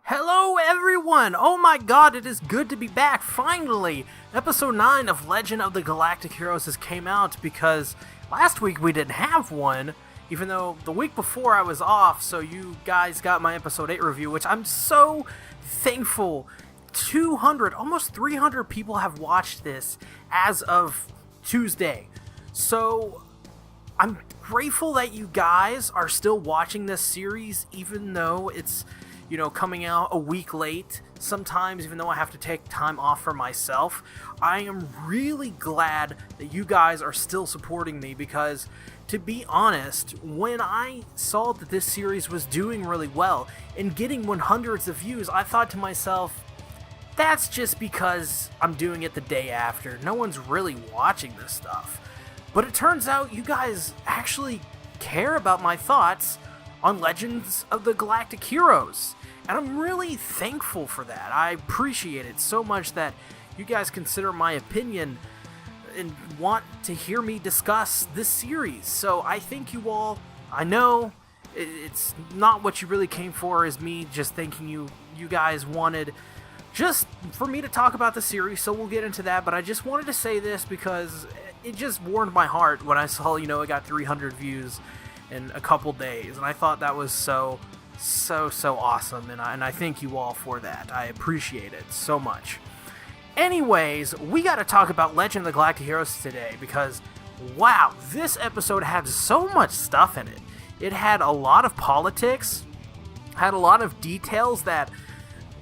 Hello everyone! Oh my god, it is good to be back, finally! Episode 9 of Legend of the Galactic Heroes has came out because last week we didn't have one, even though the week before I was off, so you guys got my episode 8 review, which I'm so thankful. 200, almost 300 people have watched this as of Tuesday. So I'm grateful that you guys are still watching this series, even though it's coming out a week late, sometimes even though I have to take time off for myself. I am really glad that you guys are still supporting me because, to be honest, when I saw that this series was doing really well and getting hundreds of views, I thought to myself, that's just because I'm doing it the day after. No one's really watching this stuff. But it turns out you guys actually care about my thoughts on Legends of the Galactic Heroes. And I'm really thankful for that. I appreciate it so much that you guys consider my opinion and want to hear me discuss this series. So I thank you all. I know it's not what you really came for, is me just thinking you guys wanted just for me to talk about the series, so we'll get into that. But I just wanted to say this because it just warmed my heart when I saw, it got 300 views in a couple days, and I thought that was so awesome, and I thank you all for that. I appreciate it so much. Anyways, we gotta talk about Legend of the Galactic Heroes today because, wow, this episode had so much stuff in it. It had a lot of politics, had a lot of details that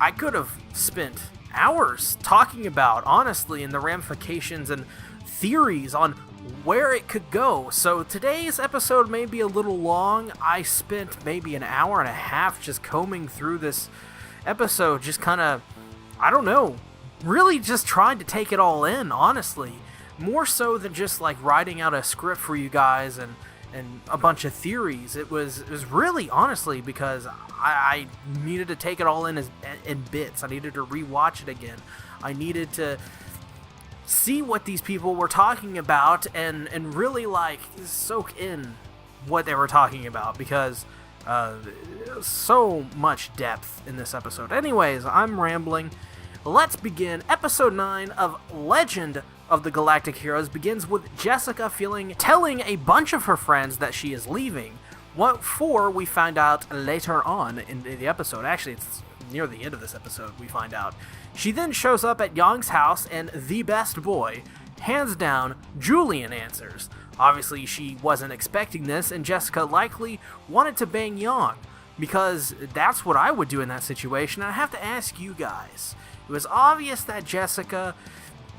I could have spent hours talking about, honestly, and the ramifications and theories on where it could go. So today's episode may be a little long. I spent maybe an hour and a half just combing through this episode, just kind of, I don't know, really just trying to take it all in, honestly. More so than just like writing out a script for you guys and a bunch of theories. It was really, honestly, because I needed to take it all in in bits. I needed to rewatch it again. I needed to see what these people were talking about and really soak in what they were talking about, because so much depth in this episode. Anyways, I'm rambling. Let's begin. Episode 9 of Legend of the Galactic Heroes begins with Jessica telling a bunch of her friends that she is leaving. What for, we find out later on in the episode. Actually, it's near the end of this episode we find out. She then shows up at Young's house, and the best boy, hands down, Julian, answers. Obviously, she wasn't expecting this, and Jessica likely wanted to bang Young, because that's what I would do in that situation. And I have to ask you guys, it was obvious that Jessica,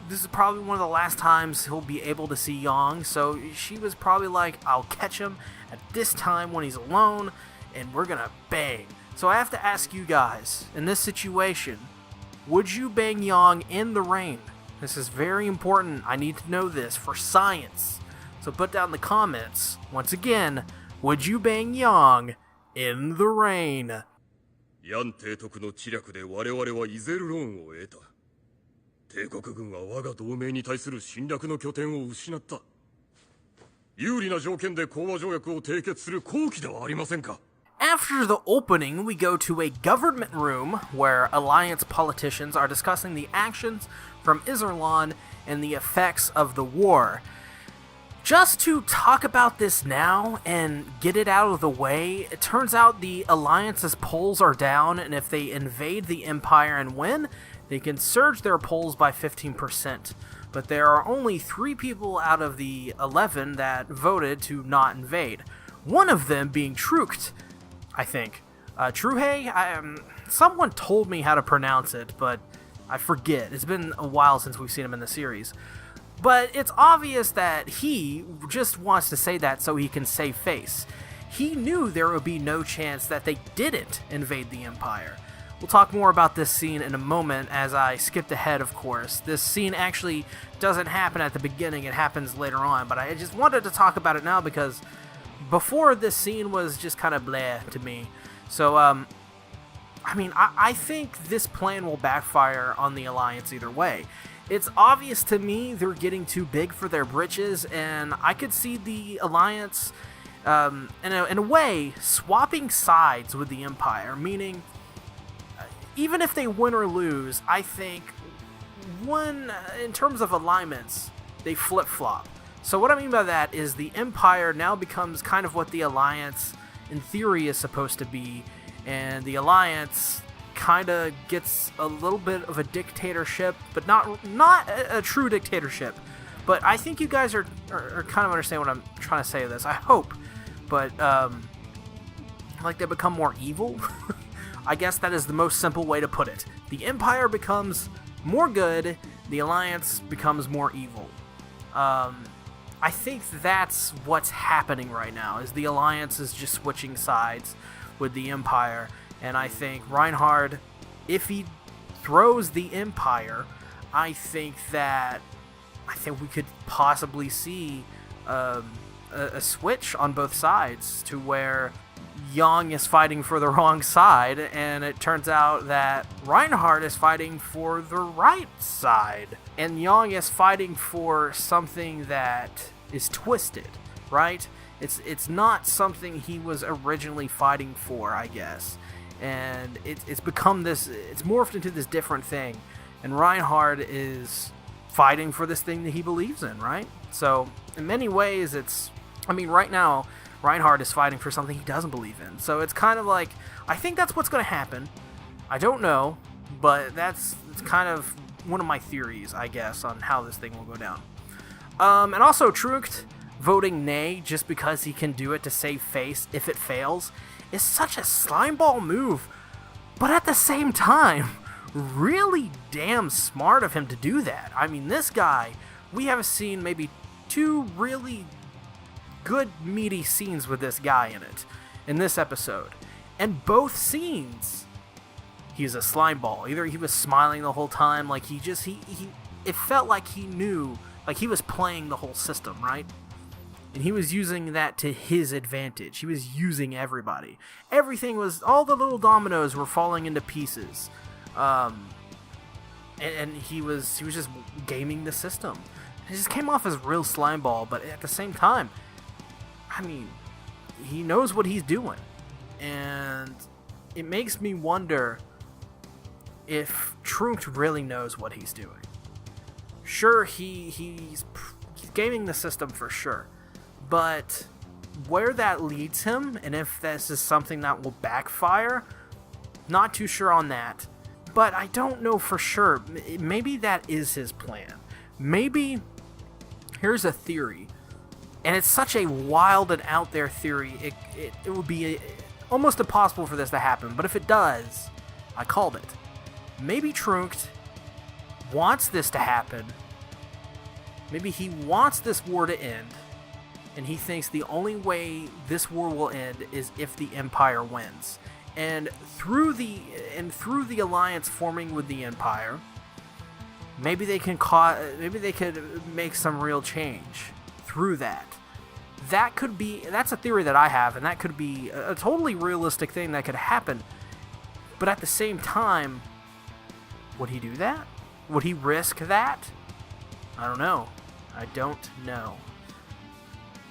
this is probably one of the last times he'll be able to see Young, so she was probably like, I'll catch him at this time when he's alone, and we're gonna bang. So I have to ask you guys, in this situation, would you bang Young in the rain? This is very important. I need to know this for science. So put down in the comments, once again, would you bang Young in the rain? ヤン提督の知略で我々はイゼルローンを得た。帝国軍は我が同盟に対する侵略の拠点を失った。有利な条件で講和条約を締結する好機ではありませんか。 After the opening, we go to a government room where Alliance politicians are discussing the actions from Izerlon and the effects of the war. Just to talk about this now and get it out of the way, it turns out the Alliance's polls are down, and if they invade the Empire and win, they can surge their polls by 15%. But there are only 3 people out of the 11 that voted to not invade. One of them being Trucht, I think. Truhe? Someone told me how to pronounce it, but I forget. It's been a while since we've seen him in the series. But it's obvious that he just wants to say that so he can save face. He knew there would be no chance that they didn't invade the Empire. We'll talk more about this scene in a moment, as I skipped ahead, of course. This scene actually doesn't happen at the beginning, it happens later on, but I just wanted to talk about it now because before, this scene was just kind of bleh to me. So, I think this plan will backfire on the Alliance either way. It's obvious to me they're getting too big for their britches, and I could see the Alliance, in a way, swapping sides with the Empire, meaning even if they win or lose, I think in terms of alignments, they flip-flop. So what I mean by that is the Empire now becomes kind of what the Alliance, in theory, is supposed to be, and the Alliance kind of gets a little bit of a dictatorship, but not a true dictatorship. But I think you guys are kind of understand what I'm trying to say with this. I hope. But, like they become more evil? I guess that is the most simple way to put it. The Empire becomes more good, the Alliance becomes more evil. I think that's what's happening right now, is the Alliance is just switching sides with the Empire. And I think Reinhard, if he throws the Empire, I think we could possibly see a switch on both sides to where Yang is fighting for the wrong side, and it turns out that Reinhard is fighting for the right side, and Yang is fighting for something that is twisted, right? It's not something he was originally fighting for, I guess, and it's become this, it's morphed into this different thing, and Reinhard is fighting for this thing that he believes in, right? So, in many ways, right now, Reinhard is fighting for something he doesn't believe in. So it's kind of like, I think that's what's going to happen. I don't know, but it's kind of one of my theories, I guess, on how this thing will go down. And also, Trunkt voting nay just because he can do it to save face if it fails is such a slimeball move. But at the same time, really damn smart of him to do that. I mean, this guy, we have seen maybe 2 really good meaty scenes with this guy in this episode, and both scenes he's a slimeball. Either he was smiling the whole time, like it felt like he knew, like he was playing the whole system, right? And he was using that to his advantage. He was using everybody. All the little dominoes were falling into pieces, and he was just gaming the system. It just came off as real slimeball, but at the same time, I mean, he knows what he's doing, and it makes me wonder if Trunkt really knows what he's doing. Sure, he's gaming the system for sure, but where that leads him, and if this is something that will backfire, not too sure on that, but I don't know for sure. Maybe that is his plan. Maybe, here's a theory. And it's such a wild and out there theory, it would be almost impossible for this to happen. But if it does, I called it. Maybe Trunkt wants this to happen. Maybe he wants this war to end. And he thinks the only way this war will end is if the Empire wins. And through the alliance forming with the Empire, maybe they could make some real change through that. That's a theory that I have, and that could be a totally realistic thing that could happen. But at the same time, would he do that? Would he risk that? I don't know.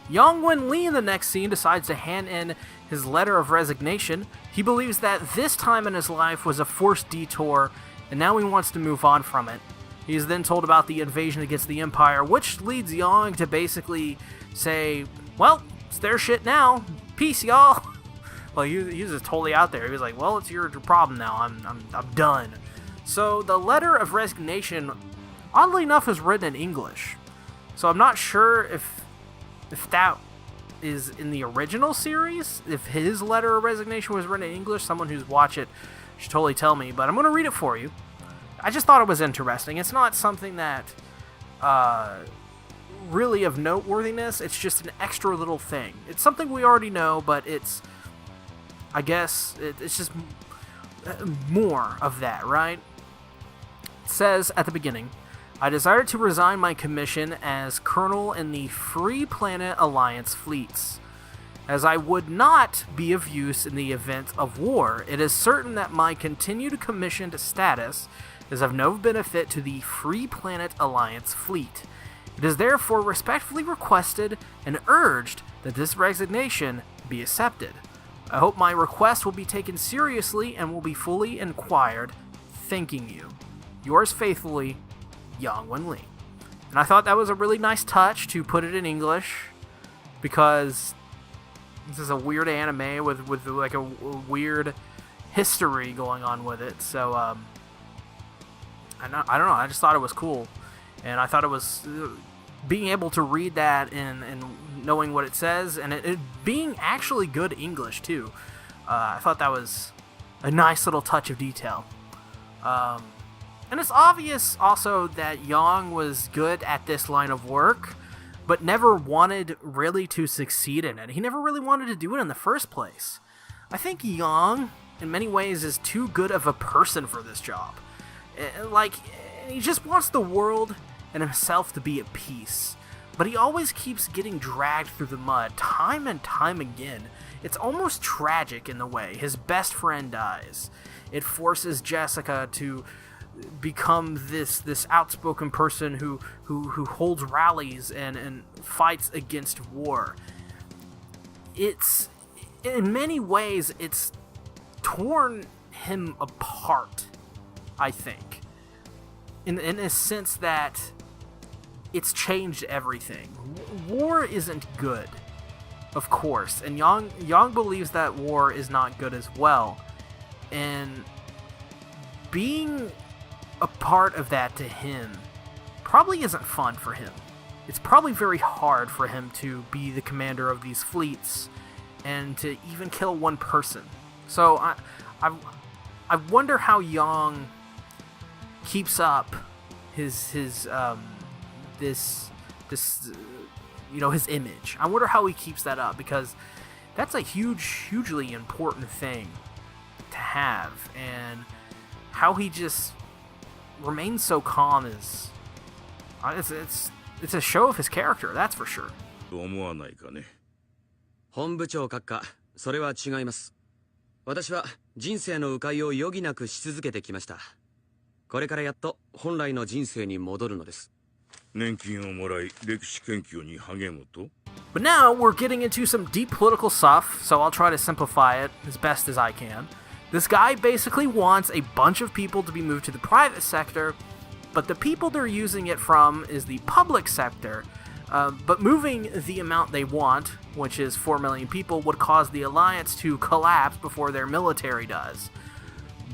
Yang Wen-li in the next scene decides to hand in his letter of resignation. He believes that this time in his life was a forced detour, and now he wants to move on from it. He is then told about the invasion against the Empire, which leads Yang to basically say, well, it's their shit now. Peace, y'all. Well, he was just totally out there. He was like, well, it's your problem now. I'm done. So the letter of resignation, oddly enough, is written in English. So I'm not sure if that is in the original series. If his letter of resignation was written in English, someone who's watched it should totally tell me. But I'm going to read it for you. I just thought it was interesting. It's not something that really of noteworthiness. It's just an extra little thing. It's something we already know, but it's just more of that, right? It says at the beginning, I desire to resign my commission as colonel in the Free Planet Alliance fleets. As I would not be of use in the event of war, it is certain that my continued commissioned status is of no benefit to the Free Planet Alliance fleet. It is therefore respectfully requested and urged that this resignation be accepted. I hope my request will be taken seriously and will be fully inquired. Thanking you. Yours faithfully, Yang Wenli. And I thought that was a really nice touch to put it in English, because this is a weird anime with like a weird history going on with it. So I don't know. I just thought it was cool, and I thought it was being able to read that and knowing what it says, and it being actually good English too. I thought that was a nice little touch of detail. And it's obvious also that Yang was good at this line of work, but never wanted really to succeed in it. He never really wanted to do it in the first place. I think Yang, in many ways, is too good of a person for this job. Like, he just wants the world and himself to be at peace. But he always keeps getting dragged through the mud, time and time again. It's almost tragic in the way. His best friend dies. It forces Jessica to become this outspoken person who holds rallies and fights against war. It's, in many ways, it's torn him apart, I think. In a sense that it's changed everything. War isn't good, of course, and Yang believes that war is not good as well. And being a part of that to him probably isn't fun for him. It's probably very hard for him to be the commander of these fleets and to even kill one person. So I wonder how Yang keeps up his his image. I wonder how he keeps that up, because that's a hugely important thing to have, and how he just remains so calm is it's a show of his character, that's for sure. 思わないかね。本部長閣下、それは違います。私は人生の迂回を余儀なくし続けてきました。これからやっと本来の人生に戻るのです。年金をもらい、歴史研究に励むと? But now we're getting into some deep political stuff, so I'll try to simplify it as best as I can. This guy basically wants a bunch of people to be moved to the private sector, but the people they're using it from is the public sector. But moving the amount they want, which is 4 million people, would cause the alliance to collapse before their military does.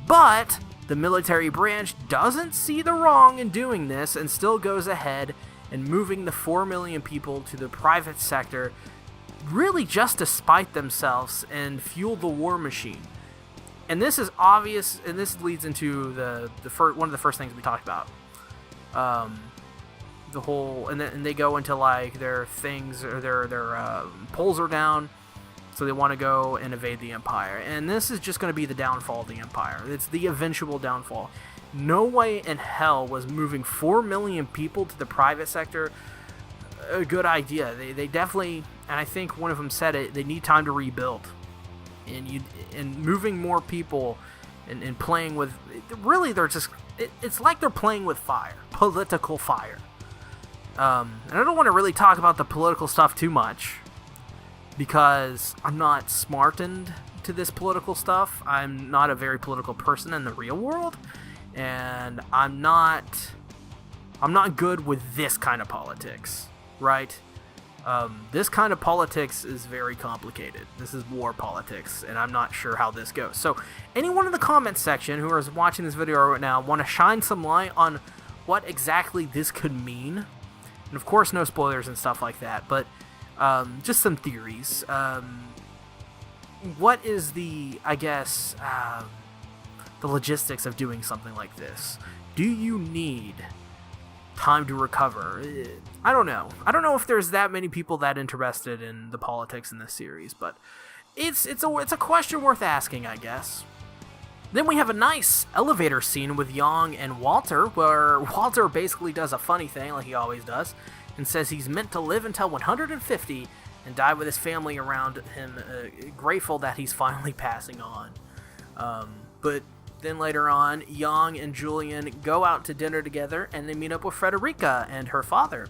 But the military branch doesn't see the wrong in doing this and still goes ahead and moving the 4 million people to the private sector, really just to spite themselves and fuel the war machine. And this is obvious, and this leads into one of the first things we talked about. The whole, and they go into like their things, or their polls are down, so they want to go and invade the Empire. And this is just going to be the downfall of the Empire. It's the eventual downfall. No way in hell was moving 4 million people to the private sector a good idea. They definitely, and I think one of them said it, they need time to rebuild. And moving more people and playing with, really they're just, it's like they're playing with fire, political fire. And I don't want to really talk about the political stuff too much, because I'm not smartened to this political stuff. I'm not a very political person in the real world, and I'm not good with this kind of politics, right? This kind of politics is very complicated. This is war politics, and I'm not sure how this goes. So anyone in the comments section who is watching this video right now want to shine some light on what exactly this could mean? And of course, no spoilers and stuff like that, but just some theories. What is the logistics of doing something like this? Do you need time to recover? I don't know. I don't know if there's that many people that interested in the politics in this series, but it's a question worth asking, I guess. Then we have a nice elevator scene with Yang and Walter, where Walter basically does a funny thing, like he always does, and says he's meant to live until 150 and die with his family around him, grateful that he's finally passing on. But then later on, Yang and Julian go out to dinner together, and they meet up with Frederica and her father,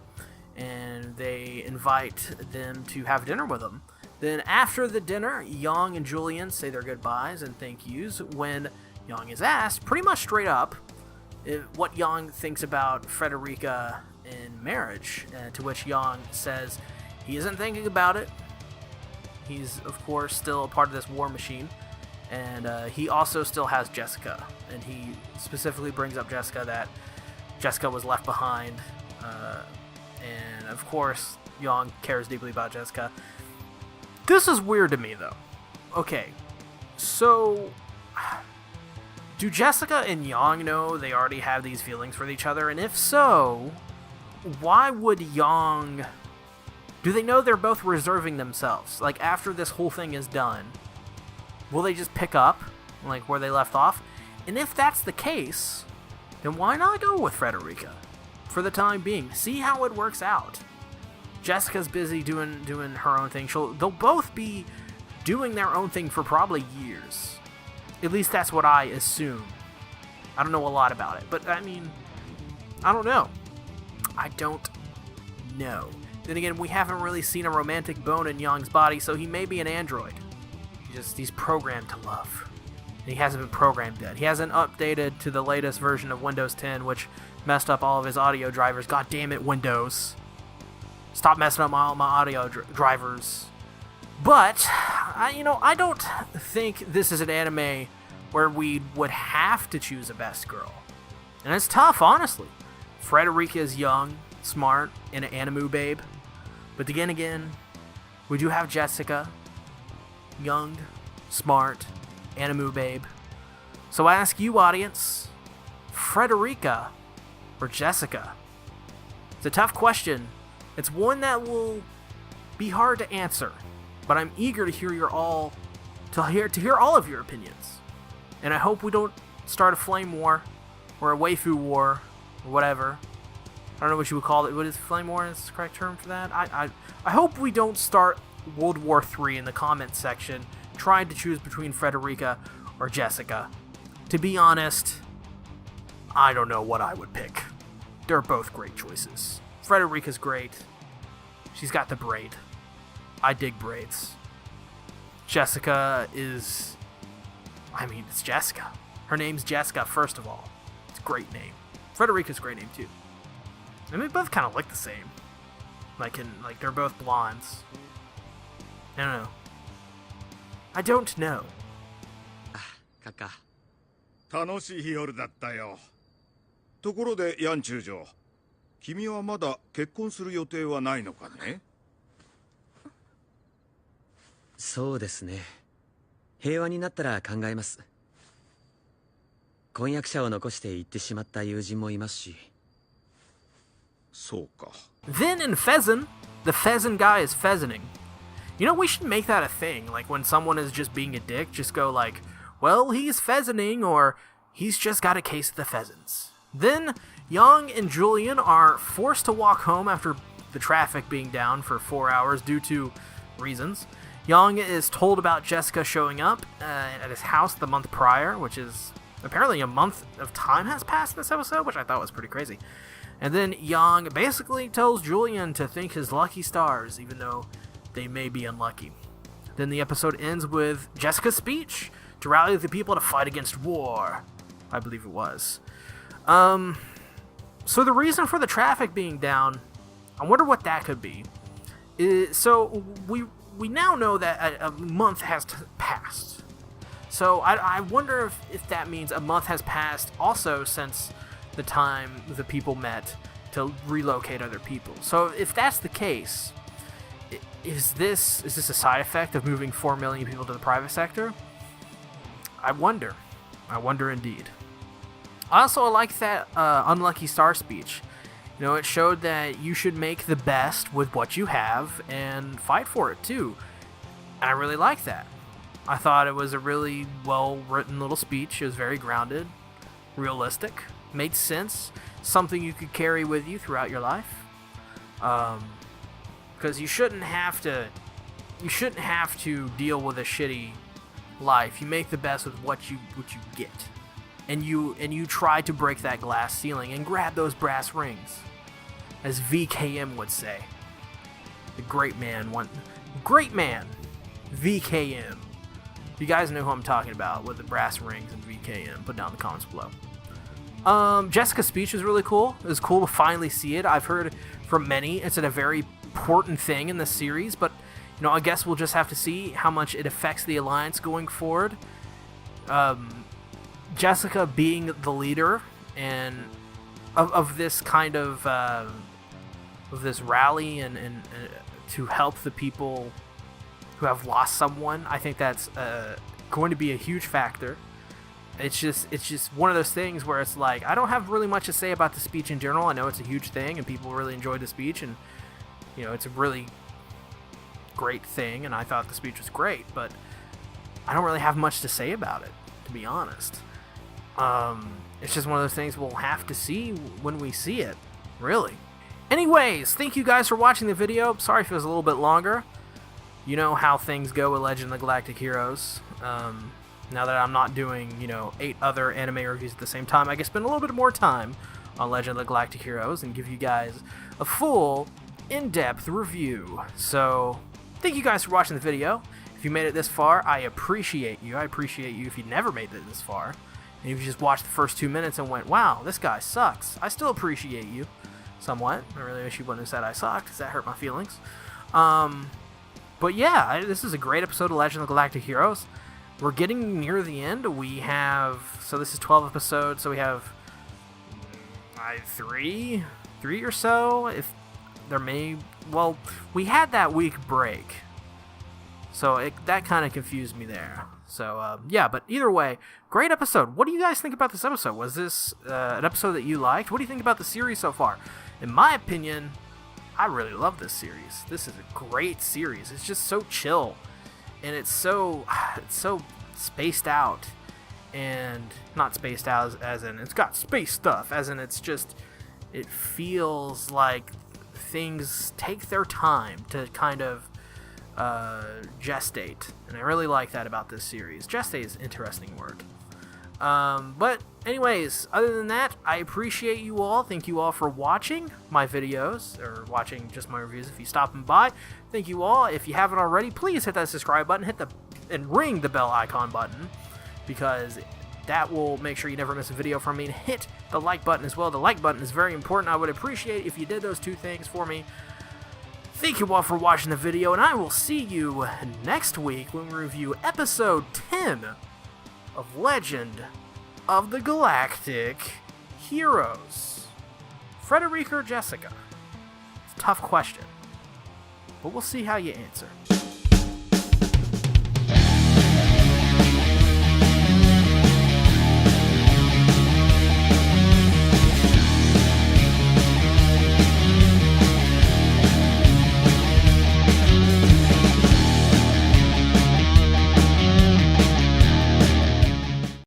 and they invite them to have dinner with them. Then after the dinner, Yang and Julian say their goodbyes and thank yous when Yang is asked, pretty much straight up, what Yang thinks about Frederica in marriage, to which Yang says he isn't thinking about it. He's, of course, still a part of this war machine, and he also still has Jessica, and he specifically brings up Jessica, that Jessica was left behind, and of course, Yang cares deeply about Jessica. This is weird to me, though. Okay, so do Jessica and Yang know they already have these feelings for each other? And if so, why would Yang... Do they know they're both reserving themselves? Like, after this whole thing is done, will they just pick up, like, where they left off? And if that's the case, then why not go with Frederica for the time being? See how it works out. Jessica's busy doing her own thing. They'll both be doing their own thing for probably years. At least that's what I assume. I don't know a lot about it, but I mean, I don't know. I don't know. Then again, we haven't really seen a romantic bone in Yang's body, so he may be an android. He's programmed to love. And he hasn't been programmed yet. He hasn't updated to the latest version of Windows 10, which messed up all of his audio drivers. God damn it, Windows. Stop messing up all my audio drivers. But, I don't think this is an anime where we would have to choose a best girl. And it's tough, honestly. Frederica is young, smart, and an anime babe. But again, we do have Jessica, young, smart, anime babe. So I ask you, audience, Frederica or Jessica? It's a tough question. It's one that will be hard to answer, but I'm eager to hear all of your opinions. And I hope we don't start a flame war or a waifu war or whatever. I don't know what you would call it. What is flame war? Is the correct term for that? I hope we don't start World War III in the comments section trying to choose between Frederica or Jessica. To be honest, I don't know what I would pick. They're both great choices. Frederica's great. She's got the braid. I dig braids. Jessica is... it's Jessica. Her name's Jessica, first of all. It's a great name. Frederica's a great name, too. And they both kind of look the same. Like they're both blondes. I don't know. I don't know. カカ。楽しい夜だったよ。ところでヤン中将、君はまだ結婚する予定はないのかね？そうですね。平和になったら考えます。婚約者を残して行ってしまった友人もいますし。そうか。Then in Pheasant, the pheasant guy is pheasanting. We should make that a thing. Like, when someone is just being a dick, just go like, well, he's pheasanting, or he's just got a case of the pheasants. Then, Yang and Julian are forced to walk home after the traffic being down for 4 hours due to reasons. Yang is told about Jessica showing up at his house the month prior, which is apparently a month of time has passed in this episode, which I thought was pretty crazy. And then Yang basically tells Julian to thank his lucky stars, even though they may be unlucky. Then the episode ends with Jessica's speech to rally the people to fight against war. I believe it was. So the reason for the traffic being down, I wonder what that could be. So we now know that a month has passed. So I wonder if that means a month has passed also since the time the people met to relocate other people. So if that's the case, is this a side effect of moving 4 million people to the private sector? I wonder indeed. Also, I like that unlucky star speech. It showed that you should make the best with what you have and fight for it too. And I really like that. I thought it was a really well-written little speech. It was very grounded, realistic, made sense, something you could carry with you throughout your life. Because you shouldn't have to deal with a shitty life. You make the best with what you get. And you try to break that glass ceiling and grab those brass rings, as VKM would say. The great man VKM. You guys know who I'm talking about with the brass rings and VKM. Put down in the comments below. Jessica's speech was really cool. It was cool to finally see it. I've heard from many it's a very important thing in the series, but I guess we'll just have to see how much it affects the Alliance going forward. Jessica being the leader and of this kind of this rally and to help the people who have lost someone, I think that's going to be a huge factor. It's just one of those things where it's like, I don't have really much to say about the speech in general. I know it's a huge thing and people really enjoyed the speech, and it's a really great thing, and I thought the speech was great, but I don't really have much to say about it, to be honest. It's just one of those things we'll have to see when we see it, really. Anyways, thank you guys for watching the video. Sorry if it was a little bit longer. You know how things go with Legend of the Galactic Heroes. Now that I'm not doing, 8 other anime reviews at the same time, I can spend a little bit more time on Legend of the Galactic Heroes and give you guys a full, in-depth review. So, thank you guys for watching the video. If you made it this far, I appreciate you. I appreciate you if you never made it this far. And if you just watched the first 2 minutes and went, wow, this guy sucks, I still appreciate you somewhat. I really wish you wouldn't have said I sucked, because that hurt my feelings. But yeah, this is a great episode of Legend of the Galactic Heroes. We're getting near the end. We have, so this is 12 episodes, so we have three or so. If there may, well, we had that week break, so that kind of confused me there. So yeah, but either way, great episode. What do you guys think about this episode? Was this an episode that you liked? What do you think about the series so far? In my opinion, I really love this series. This is a great series. It's just so chill, and it's so spaced out, and not spaced out as in it's got space stuff, as in it feels like things take their time to kind of gestate, and I really like that about this series. Gestate is interesting word. But anyways, other than that, I appreciate you all. Thank you all for watching my videos, or watching just my reviews. If you stopping by, thank you all. If you haven't already, please hit that subscribe button, and ring the bell icon button, because that will make sure you never miss a video from me. And hit the like button as well. The like button is very important. I would appreciate if you did those 2 things for me. Thank you all for watching the video, and I will see you next week when we review episode 10 of Legend of the Galactic Heroes. Frederica or Jessica? It's a tough question, but we'll see how you answer.